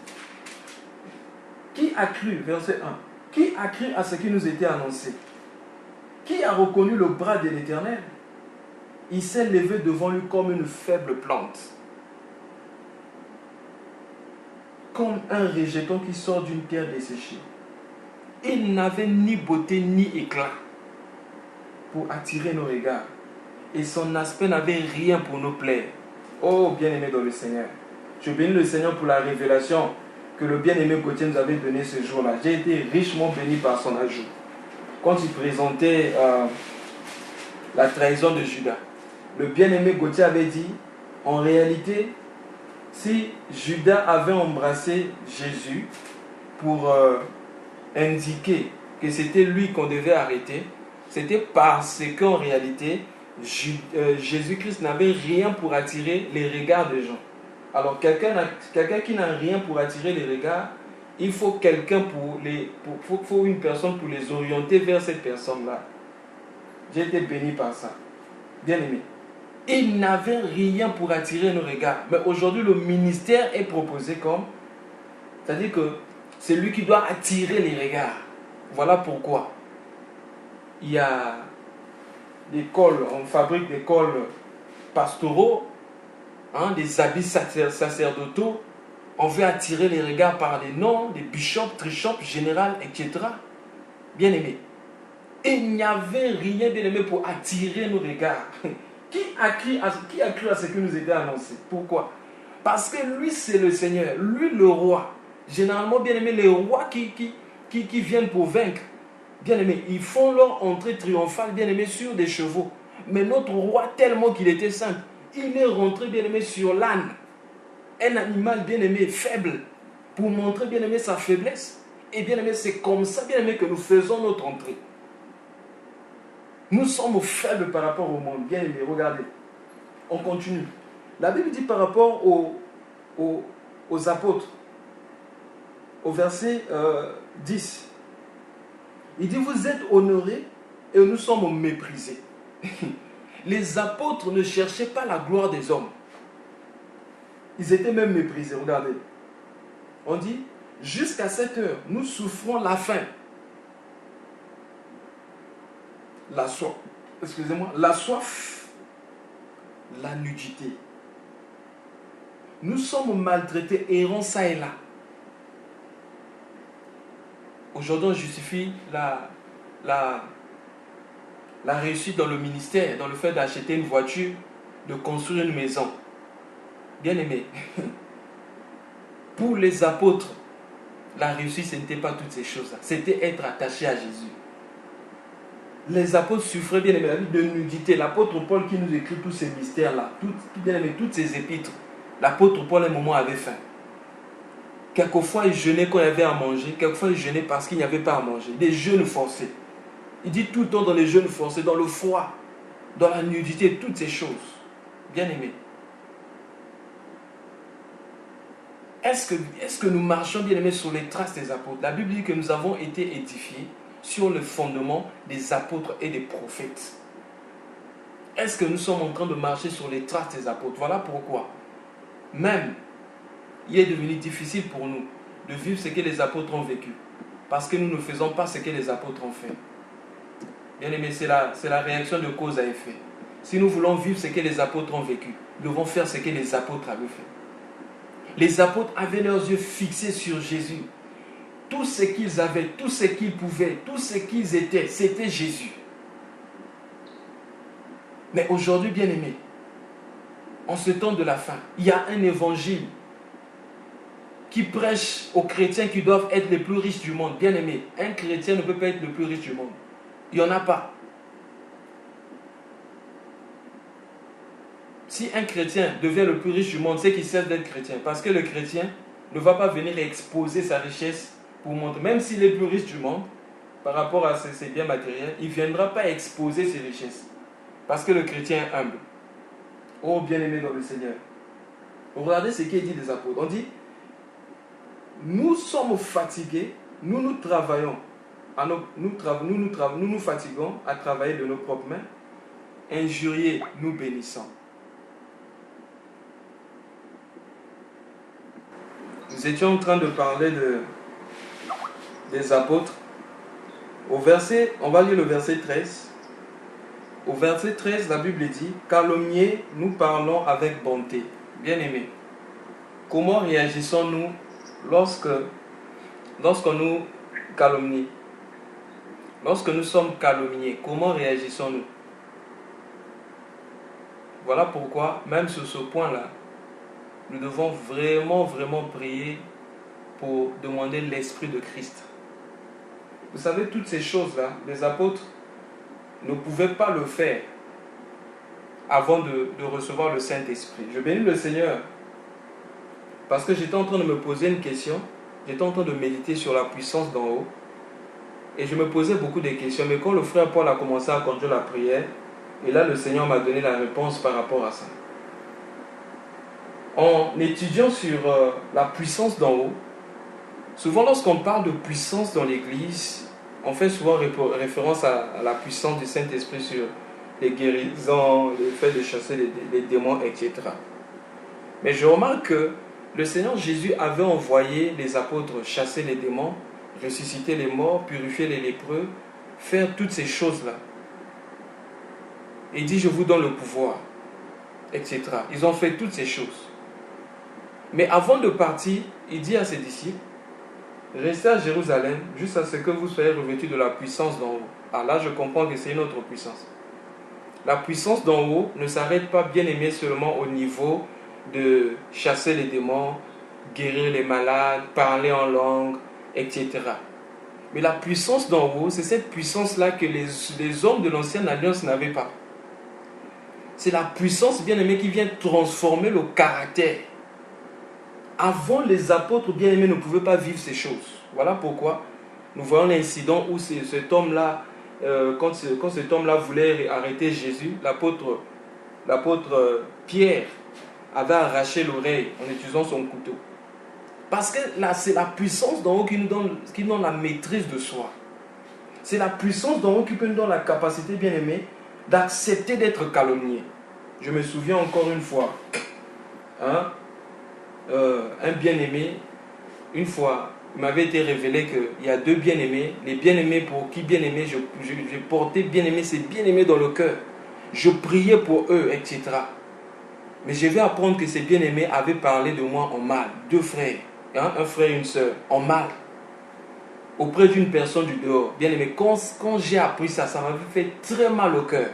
Qui a cru, verset 1. Qui a cru à ce qui nous était annoncé? Qui a reconnu le bras de l'Éternel? Il s'est levé devant lui comme une faible plante. Comme un rejeton qui sort d'une terre desséchée. Il n'avait ni beauté ni éclat pour attirer nos regards. Et son aspect n'avait rien pour nous plaire. Oh, bien-aimé dans le Seigneur. Je bénis le Seigneur pour la révélation que le bien-aimé Gauthier nous avait donnée ce jour-là. J'ai été richement béni par son ajout. Quand il présentait la trahison de Judas, le bien-aimé Gauthier avait dit, en réalité, si Judas avait embrassé Jésus pour indiquer que c'était lui qu'on devait arrêter, c'était parce qu'en réalité, Jésus-Christ n'avait rien pour attirer les regards des gens. Alors, quelqu'un qui n'a rien pour attirer les regards, il faut quelqu'un faut une personne pour les orienter vers cette personne-là. J'ai été béni par ça. Bien aimé. Il n'avait rien pour attirer nos regards. Mais aujourd'hui, le ministère est proposé comme, c'est-à-dire que c'est lui qui doit attirer les regards. Voilà pourquoi il y a on fabrique des cols pastoraux, des habits sacerdotaux. On veut attirer les regards par les noms des bishops, trishops, général, etc. Bien aimé. Il n'y avait rien, bien aimé, pour attirer nos regards. Qui a cru à ce qui nous était annoncé? Pourquoi? Parce que lui, c'est le Seigneur. Lui, le roi. Généralement, bien aimé, les rois qui viennent pour vaincre, bien aimé, ils font leur entrée triomphale, bien aimé, sur des chevaux. Mais notre roi, tellement qu'il était saint, il est rentré, bien aimé, sur l'âne. Un animal, bien aimé, faible, pour montrer, bien aimé, sa faiblesse. Et bien aimé, c'est comme ça, bien aimé, que nous faisons notre entrée. Nous sommes faibles par rapport au monde. Bien aimé, regardez. On continue. La Bible dit par rapport aux apôtres, au verset 10, il dit, vous êtes honorés et nous sommes méprisés. Les apôtres ne cherchaient pas la gloire des hommes. Ils étaient même méprisés. Regardez. On dit, jusqu'à cette heure, nous souffrons la faim, la soif, la soif, la nudité. Nous sommes maltraités, errants ça et là. Aujourd'hui, on justifie la réussite dans le ministère, dans le fait d'acheter une voiture, de construire une maison. Bien aimé, pour les apôtres, la réussite, ce n'était pas toutes ces choses-là. C'était être attaché à Jésus. Les apôtres souffraient, bien aimé, la vie de nudité. L'apôtre Paul qui nous écrit tous ces mystères-là, bien aimé, toutes ces épîtres, l'apôtre Paul à un moment avait faim. Quelquefois il jeûnait quand il y avait à manger, quelquefois il jeûnait parce qu'il n'y avait pas à manger. Des jeûnes forcés. Il dit tout le temps dans les jeûnes forcés, dans le froid, dans la nudité, toutes ces choses. Bien aimé. Est-ce que nous marchons, bien aimés, sur les traces des apôtres? La Bible dit que nous avons été édifiés sur le fondement des apôtres et des prophètes. Est-ce que nous sommes en train de marcher sur les traces des apôtres? Voilà pourquoi, même, il est devenu difficile pour nous de vivre ce que les apôtres ont vécu. Parce que nous ne faisons pas ce que les apôtres ont fait. Bien aimé, c'est la réaction de cause à effet. Si nous voulons vivre ce que les apôtres ont vécu, nous devons faire ce que les apôtres avaient fait. Les apôtres avaient leurs yeux fixés sur Jésus. Tout ce qu'ils avaient, tout ce qu'ils pouvaient, tout ce qu'ils étaient, c'était Jésus. Mais aujourd'hui, bien aimé, en ce temps de la fin, il y a un évangile qui prêche aux chrétiens qui doivent être les plus riches du monde. Bien aimé, un chrétien ne peut pas être le plus riche du monde. Il n'y en a pas. Si un chrétien devient le plus riche du monde, c'est qu'il cesse d'être chrétien. Parce que le chrétien ne va pas venir exposer sa richesse pour montrer. Même s'il est le plus riche du monde, par rapport à ses biens matériels, il ne viendra pas exposer ses richesses. Parce que le chrétien est humble. Oh, bien-aimé dans le Seigneur. Regardez ce qu'il dit des apôtres. On dit, nous sommes fatigués, nous travaillons. Nous nous fatiguons à travailler de nos propres mains. Injuriés, nous bénissons. Nous étions en train de parler des apôtres. On va lire le verset 13. Au verset 13, la Bible dit, calomniés, nous parlons avec bonté. Bien-aimés, comment réagissons-nous lorsqu'on nous calomnie? Lorsque nous sommes calomniés, comment réagissons-nous? Voilà pourquoi, même sur ce point-là, nous devons vraiment prier pour demander l'Esprit de Christ. Vous savez, toutes ces choses-là, les apôtres ne pouvaient pas le faire avant de recevoir le Saint-Esprit. Je bénis le Seigneur parce que j'étais en train de me poser une question, j'étais en train de méditer sur la puissance d'en haut et je me posais beaucoup de questions, mais quand le frère Paul a commencé à conduire la prière, et là le Seigneur m'a donné la réponse par rapport à ça. En étudiant sur la puissance d'en haut, souvent lorsqu'on parle de puissance dans l'Église, on fait souvent référence à la puissance du Saint-Esprit sur les guérisons, le fait de chasser les démons, etc. Mais je remarque que le Seigneur Jésus avait envoyé les apôtres chasser les démons, ressusciter les morts, purifier les lépreux, faire toutes ces choses-là. Il dit, je vous donne le pouvoir, etc. Ils ont fait toutes ces choses. Mais avant de partir, il dit à ses disciples, restez à Jérusalem jusqu'à ce que vous soyez revêtus de la puissance d'en haut. Alors là, je comprends que c'est une autre puissance. La puissance d'en haut ne s'arrête pas, bien aimé, seulement au niveau de chasser les démons, guérir les malades, parler en langue, etc. Mais la puissance d'en haut, c'est cette puissance-là que les hommes de l'ancienne alliance n'avaient pas. C'est la puissance, bien aimé, qui vient transformer le caractère. Avant, les apôtres bien-aimés ne pouvaient pas vivre ces choses. Voilà pourquoi nous voyons l'incident où cet homme-là, quand cet homme-là voulait arrêter Jésus, l'apôtre Pierre avait arraché l'oreille en utilisant son couteau. Parce que là, c'est la puissance d'en haut qui nous donne la maîtrise de soi. C'est la puissance d'en haut qui peut nous donner la capacité, bien-aimé, d'accepter d'être calomnié. Je me souviens encore une fois, un bien-aimé, une fois, il m'avait été révélé qu'il y a deux bien-aimés. Les bien-aimés pour qui bien-aimé, je portais bien-aimé, c'est bien-aimé dans le cœur. Je priais pour eux, etc. Mais je vais apprendre que ces bien-aimés avaient parlé de moi en mal. Deux frères, un frère et une soeur, en mal. Auprès d'une personne du dehors. Bien-aimé, quand j'ai appris ça, ça m'avait fait très mal au cœur.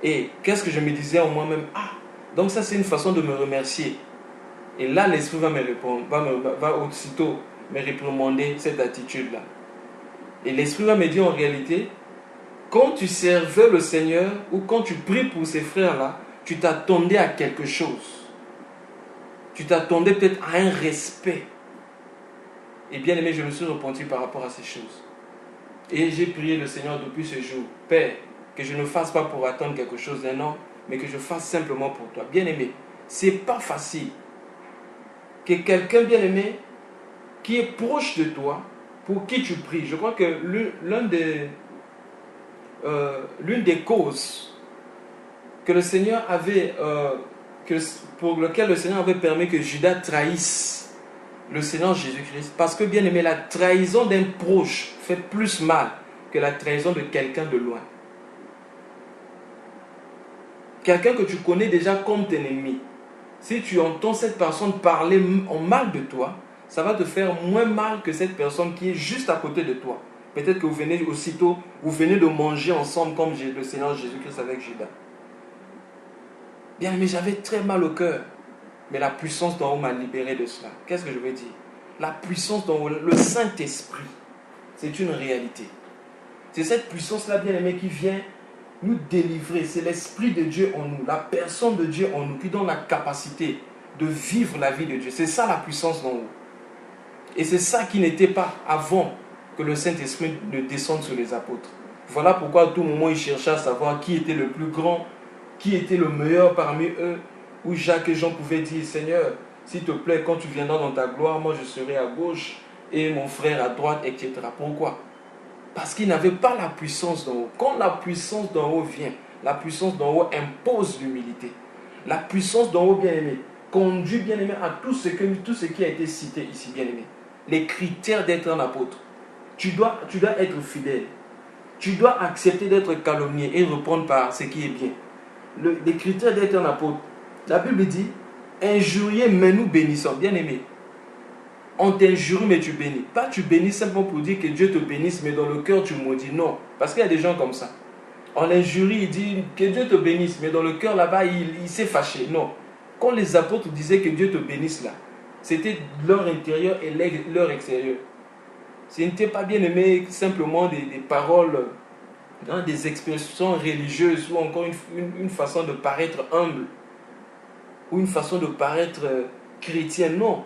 Et qu'est-ce que je me disais en moi-même? Donc ça c'est une façon de me remercier. Et là l'esprit va me répondre, va aussitôt me réprimander cette attitude-là. Et l'esprit va me dire en réalité, quand tu servais le Seigneur ou quand tu pries pour ces frères-là, tu t'attendais à quelque chose. Tu t'attendais peut-être à un respect. Et bien aimé, je me suis repenti par rapport à ces choses. Et j'ai prié le Seigneur depuis ce jour. Père, que je ne fasse pas pour attendre quelque chose d'un homme, mais que je fasse simplement pour toi. Bien aimé, c'est pas facile que quelqu'un bien aimé qui est proche de toi, pour qui tu pries. Je crois que l'une des causes que le Seigneur avait, pour lequel le Seigneur avait permis que Judas trahisse le Seigneur Jésus-Christ, parce que bien aimé, la trahison d'un proche fait plus mal que la trahison de quelqu'un de loin. Quelqu'un que tu connais déjà comme ton ennemi, si tu entends cette personne parler en mal de toi, ça va te faire moins mal que cette personne qui est juste à côté de toi. Peut-être que vous venez de manger ensemble comme le Seigneur Jésus-Christ avec Judas. Bien, mais j'avais très mal au cœur. Mais la puissance d'en haut m'a libéré de cela. Qu'est-ce que je veux dire? La puissance d'en haut, le Saint-Esprit, c'est une réalité. C'est cette puissance-là, bien aimé, qui vient nous délivrer. C'est l'Esprit de Dieu en nous, la personne de Dieu en nous, qui donne la capacité de vivre la vie de Dieu. C'est ça la puissance d'en haut. Et c'est ça qui n'était pas avant que le Saint-Esprit ne descende sur les apôtres. Voilà pourquoi à tout moment ils cherchaient à savoir qui était le plus grand, qui était le meilleur parmi eux, où Jacques et Jean pouvaient dire, Seigneur, s'il te plaît, quand tu viendras dans ta gloire, moi je serai à gauche et mon frère à droite, etc. Pourquoi? Parce qu'ils n'avaient pas la puissance d'en haut. Quand la puissance d'en haut vient, la puissance d'en haut impose l'humilité. La puissance d'en haut, bien aimé, conduit, bien aimé, à tout ce qui a été cité ici, bien aimé. Les critères d'être un apôtre. Tu dois être fidèle. Tu dois accepter d'être calomnié et reprendre par ce qui est bien. Les critères d'être un apôtre. La Bible dit, injurier, mais nous bénissons. Bien aimé, on t'injurie, mais tu bénis. Pas tu bénis simplement pour dire que Dieu te bénisse, mais dans le cœur tu maudis. Non, parce qu'il y a des gens comme ça. On l'injurie, il dit que Dieu te bénisse, mais dans le cœur là-bas, il s'est fâché. Non. Quand les apôtres disaient que Dieu te bénisse là, c'était leur intérieur et leur extérieur. Ce n'était pas, bien aimé, simplement des paroles, des expressions religieuses ou encore une façon de paraître humble ou une façon de paraître chrétien. Non.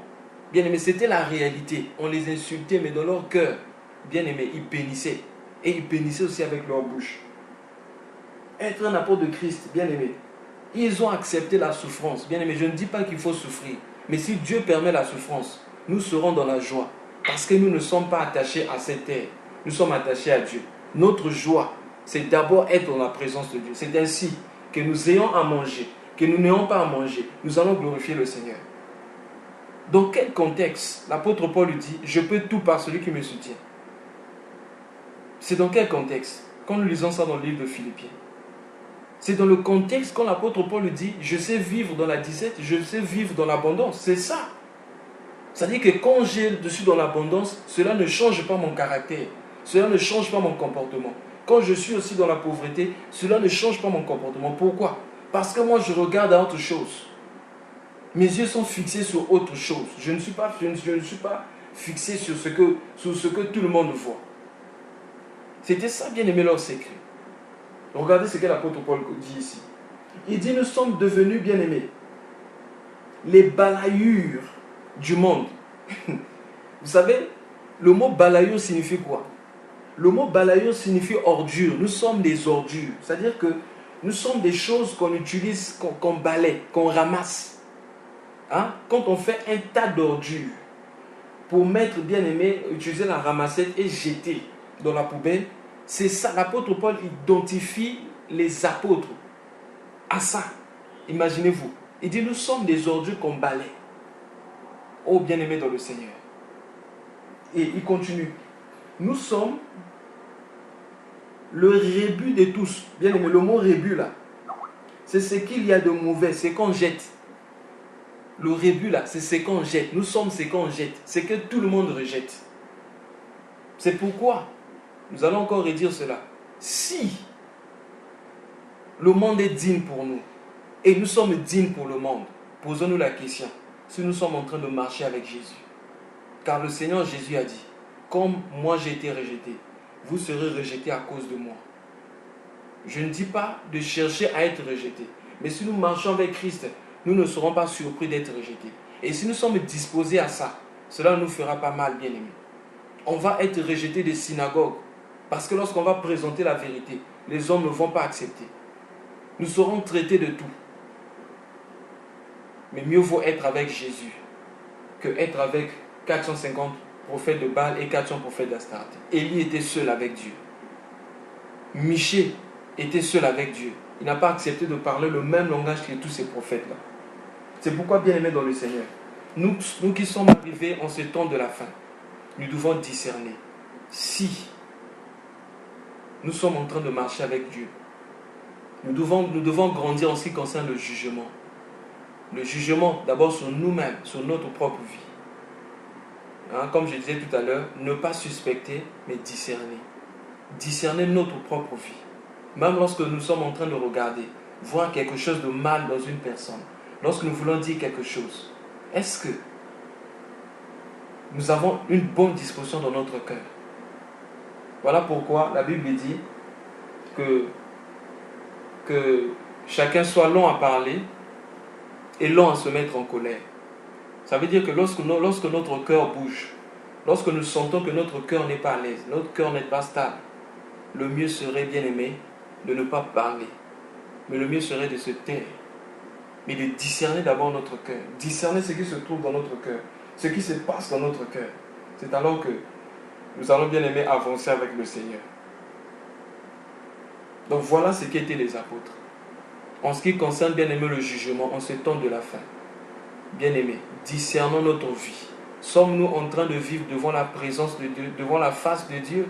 Bien aimé, c'était la réalité. On les insultait, mais dans leur cœur, bien aimé, ils bénissaient. Et ils bénissaient aussi avec leur bouche. Être un apôtre de Christ, bien aimé, ils ont accepté la souffrance. Bien aimé, je ne dis pas qu'il faut souffrir. Mais si Dieu permet la souffrance, nous serons dans la joie. Parce que nous ne sommes pas attachés à cette terre. Nous sommes attachés à Dieu. Notre joie, c'est d'abord être dans la présence de Dieu. C'est ainsi que nous ayons à manger, que nous n'ayons pas à manger. Nous allons glorifier le Seigneur. Dans quel contexte l'apôtre Paul lui dit, je peux tout par celui qui me soutient? C'est dans quel contexte? Quand nous lisons ça dans le livre de Philippiens. C'est dans le contexte quand l'apôtre Paul lui dit, je sais vivre dans la disette, je sais vivre dans l'abondance. C'est ça. C'est-à-dire que quand je suis dans l'abondance, cela ne change pas mon caractère. Cela ne change pas mon comportement. Quand je suis aussi dans la pauvreté, cela ne change pas mon comportement. Pourquoi? Parce que moi je regarde à autre chose. Mes yeux sont fixés sur autre chose. Je ne suis pas fixé sur ce que tout le monde voit. C'était ça, bien aimé, leur secret. Regardez ce que l'apôtre Paul dit ici. Il dit, nous sommes devenus, bien aimés, les balayures du monde. Vous savez, le mot balayure signifie quoi? Le mot balayure signifie ordure. Nous sommes des ordures. C'est-à-dire que nous sommes des choses qu'on utilise, qu'on balaye, qu'on ramasse. Hein? Quand on fait un tas d'ordures pour mettre, bien aimé, utiliser la ramassette et jeter dans la poubelle, c'est ça. L'apôtre Paul identifie les apôtres à ça. Imaginez-vous. Il dit, nous sommes des ordures qu'on balaye. Oh, bien aimé dans le Seigneur. Et il continue. Nous sommes le rébut de tous. Bien aimé, le mot rébut là, c'est ce qu'il y a de mauvais, c'est qu'on jette. Le rébut là, c'est ce qu'on jette. Nous sommes ce qu'on jette. C'est que tout le monde rejette. C'est pourquoi nous allons encore redire cela. Si le monde est digne pour nous et nous sommes dignes pour le monde, posons-nous la question si nous sommes en train de marcher avec Jésus. Car le Seigneur Jésus a dit, comme moi j'ai été rejeté, vous serez rejetés à cause de moi. Je ne dis pas de chercher à être rejeté. Mais si nous marchons avec Christ, nous ne serons pas surpris d'être rejetés. Et si nous sommes disposés à ça, cela ne nous fera pas mal, bien aimés. On va être rejeté des synagogues. Parce que lorsqu'on va présenter la vérité, les hommes ne vont pas accepter. Nous serons traités de tout. Mais mieux vaut être avec Jésus que être avec 450 prophètes de Baal et 400 prophètes d'Astarté. Élie était seul avec Dieu. Michée était seul avec Dieu. Il n'a pas accepté de parler le même langage que tous ces prophètes-là. C'est pourquoi, bien aimés dans le Seigneur, nous qui sommes arrivés en ce temps de la fin, nous devons discerner si nous sommes en train de marcher avec Dieu. Nous devons grandir en ce qui concerne le jugement. Le jugement d'abord sur nous-mêmes, sur notre propre vie. Comme je disais tout à l'heure, ne pas suspecter, mais discerner. Discerner notre propre vie. Même lorsque nous sommes en train de regarder, voir quelque chose de mal dans une personne, lorsque nous voulons dire quelque chose, est-ce que nous avons une bonne disposition dans notre cœur? Voilà pourquoi la Bible dit que chacun soit long à parler et long à se mettre en colère. Ça veut dire que lorsque notre cœur bouge, lorsque nous sentons que notre cœur n'est pas à l'aise, notre cœur n'est pas stable, le mieux serait, bien aimé, de ne pas parler. Mais le mieux serait de se taire. Mais de discerner d'abord notre cœur. Discerner ce qui se trouve dans notre cœur. Ce qui se passe dans notre cœur. C'est alors que nous allons, bien aimé, avancer avec le Seigneur. Donc voilà ce qu'étaient les apôtres. En ce qui concerne, bien aimé, le jugement, en ce temps de la fin. Bien aimé, discernons notre vie. Sommes-nous en train de vivre devant la présence de Dieu, devant la face de Dieu?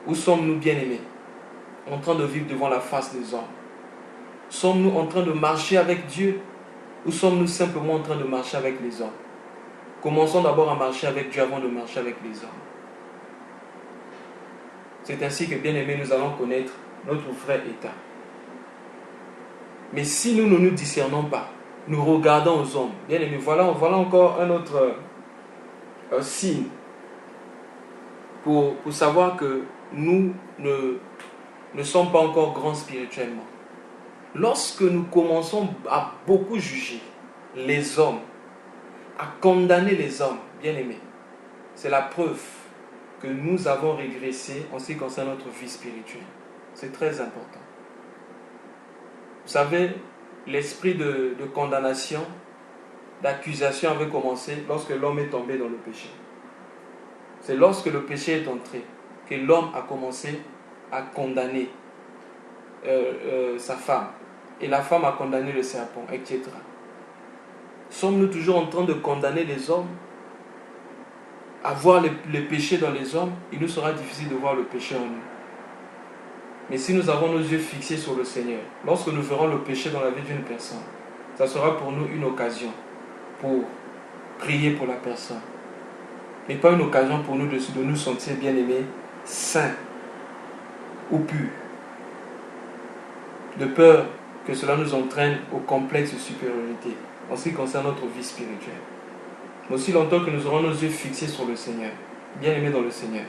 Ou sommes-nous, bien aimés, en train de vivre devant la face des hommes? Sommes-nous en train de marcher avec Dieu? Ou sommes-nous simplement en train de marcher avec les hommes? Commençons d'abord à marcher avec Dieu avant de marcher avec les hommes. C'est ainsi que, bien aimés, nous allons connaître notre vrai état. Mais si nous ne nous discernons pas, nous regardons aux hommes, bien aimés, voilà encore un autre signe pour savoir que nous ne sommes pas encore grands spirituellement. Lorsque nous commençons à beaucoup juger les hommes, à condamner les hommes, bien aimés, c'est la preuve que nous avons régressé en ce qui concerne notre vie spirituelle. C'est très important. Vous savez, l'esprit de condamnation, d'accusation avait commencé lorsque l'homme est tombé dans le péché. C'est lorsque le péché est entré que l'homme a commencé à condamner sa femme. Et la femme a condamné le serpent, etc. Sommes-nous toujours en train de condamner les hommes? À voir le péché dans les hommes, il nous sera difficile de voir le péché en nous. Mais si nous avons nos yeux fixés sur le Seigneur, lorsque nous verrons le péché dans la vie d'une personne, ça sera pour nous une occasion pour prier pour la personne. Mais pas une occasion pour nous de nous sentir bien-aimés, saints ou purs. De peur que cela nous entraîne au complexe de supériorité en ce qui concerne notre vie spirituelle. Mais aussi longtemps que nous aurons nos yeux fixés sur le Seigneur, bien-aimés dans le Seigneur,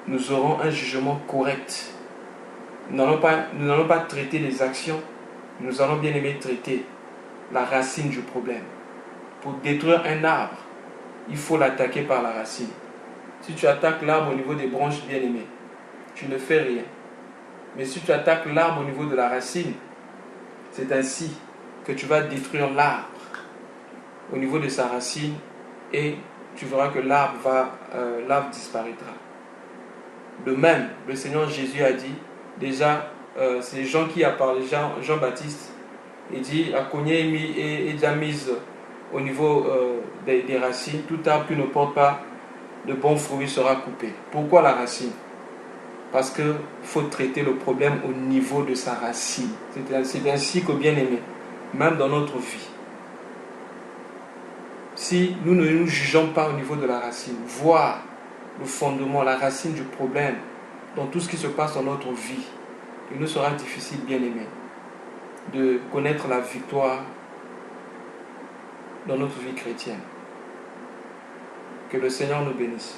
nous aurons un jugement correct. Nous n'allons pas traiter les actions, nous allons bien aimer traiter la racine du problème. Pour détruire un arbre, il faut l'attaquer par la racine. Si tu attaques l'arbre au niveau des branches, bien aimées, tu ne fais rien. Mais si tu attaques l'arbre au niveau de la racine, c'est ainsi que tu vas détruire l'arbre au niveau de sa racine et tu verras que l'arbre disparaîtra. De même, le Seigneur Jésus a dit, déjà, c'est Jean qui a parlé, Jean-Baptiste, il dit, a cogné et déjà mise au niveau des racines, tout arbre qui ne porte pas de bons fruits sera coupé. Pourquoi la racine? Parce qu'il faut traiter le problème au niveau de sa racine. C'est ainsi que, bien aimé, même dans notre vie, si nous ne nous jugeons pas au niveau de la racine, voir le fondement, la racine du problème dans tout ce qui se passe dans notre vie, il nous sera difficile, bien aimé, de connaître la victoire dans notre vie chrétienne. Que le Seigneur nous bénisse.